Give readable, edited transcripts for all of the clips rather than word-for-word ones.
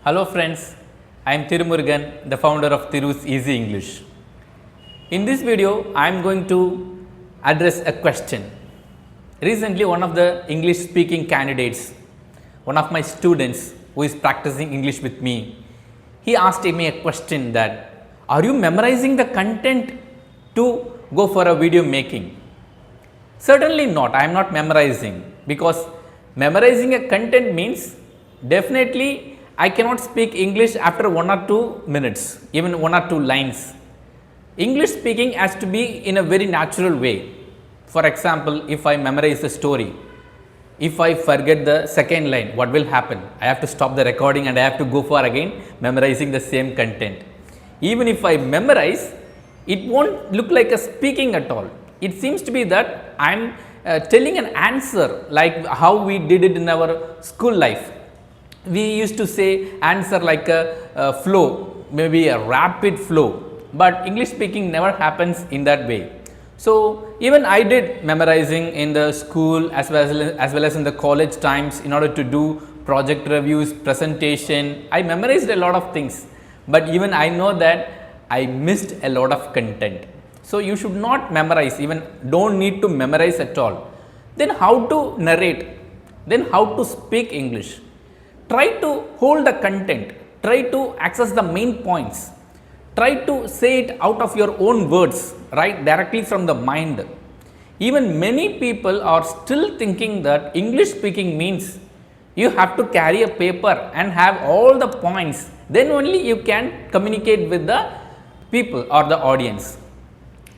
Hello friends, I am Thiru, the founder of Thiru's Easy English. In this video, I am going to address a question. Recently, one of the English speaking candidates, one of my students who is practicing English with me, he asked me a question that, are you memorizing the content to go for a video making? Certainly not, I am not memorizing, because memorizing a content means definitely I cannot speak English after 1 or 2 minutes, even 1 or 2 lines. English speaking has to be in a very natural way. For example, if I memorize the story, if I forget the second line, what will happen? I have to stop the recording and I have to go for again memorizing the same content. Even if I memorize, it won't look like a speaking at all. It seems to be that I am telling an answer like how we did it in our school life. We used to say answer like a flow, maybe a rapid flow, but English speaking never happens in that way. So, even I did memorizing in the school as well as in the college times in order to do project reviews, presentation. I memorized a lot of things, but even I know that I missed a lot of content. So, you should not memorize, even don't need to memorize at all. Then how to narrate, then how to speak English. Try to hold the content, try to access the main points, try to say it out of your own words, right, directly from the mind. Even many people are still thinking that English speaking means you have to carry a paper and have all the points, then only you can communicate with the people or the audience.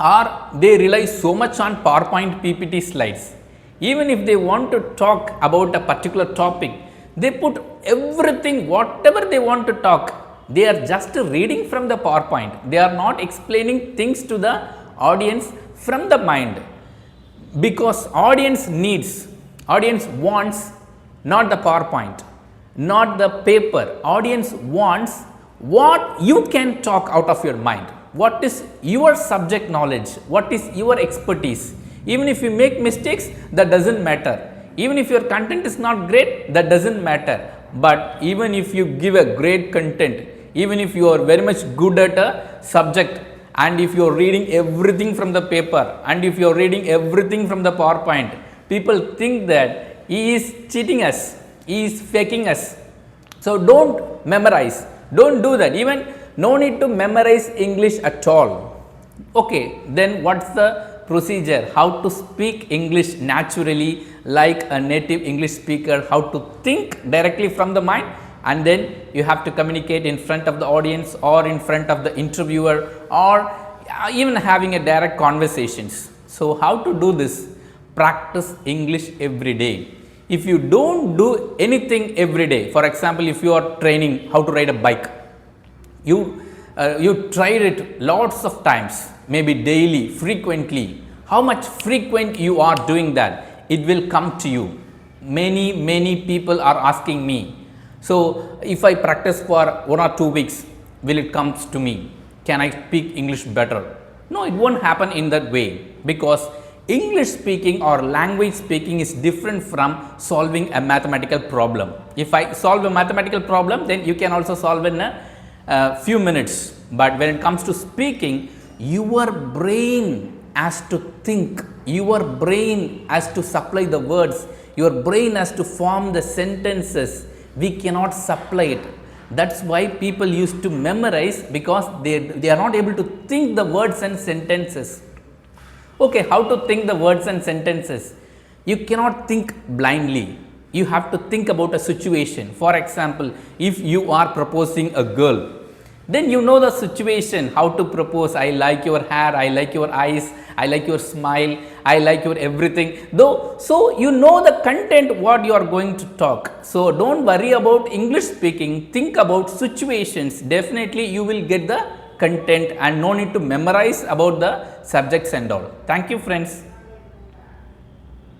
Or they rely so much on PowerPoint PPT slides. Even if they want to talk about a particular topic, they put everything, whatever they want to talk, they are just reading from the PowerPoint. They are not explaining things to the audience from the mind, because audience needs, audience wants not the PowerPoint, not the paper. Audience wants what you can talk out of your mind. What is your subject knowledge? What is your expertise? Even if you make mistakes, that doesn't matter. Even if your content is not great, that doesn't matter. But even if you give a great content, even if you are very much good at a subject, and if you are reading everything from the paper, and if you are reading everything from the PowerPoint, people think that he is cheating us, he is faking us. So don't memorize, don't do that. Even no need to memorize English at all. Okay, then what's the procedure? How to speak English naturally like a native English speaker, how to think directly from the mind, and then you have to communicate in front of the audience or in front of the interviewer, or even having a direct conversations. So how to do this? Practice English every day. If you don't do anything every day, for example, if you are training how to ride a bike, you tried it lots of times, maybe daily, frequently. How much frequent you are doing that, it will come to you. Many people are asking me, so if I practice for 1 or 2 weeks, will it come to me? Can I speak English better? No, it won't happen in that way, because English speaking or language speaking is different from solving a mathematical problem. If I solve a mathematical problem, then you can also solve in a few minutes. But when it comes to speaking, your brain has to think, your brain has to supply the words, your brain has to form the sentences. We cannot supply it. That's why people used to memorize, because they are not able to think the words and sentences. Okay, how to think the words and sentences? You cannot think blindly. You have to think about a situation. For example, if you are proposing a girl, then you know the situation, how to propose. I like your hair, I like your eyes, I like your smile, I like your everything. Though, so you know the content what you are going to talk. So don't worry about English speaking, think about situations. Definitely you will get the content, and no need to memorize about the subjects and all. Thank you friends.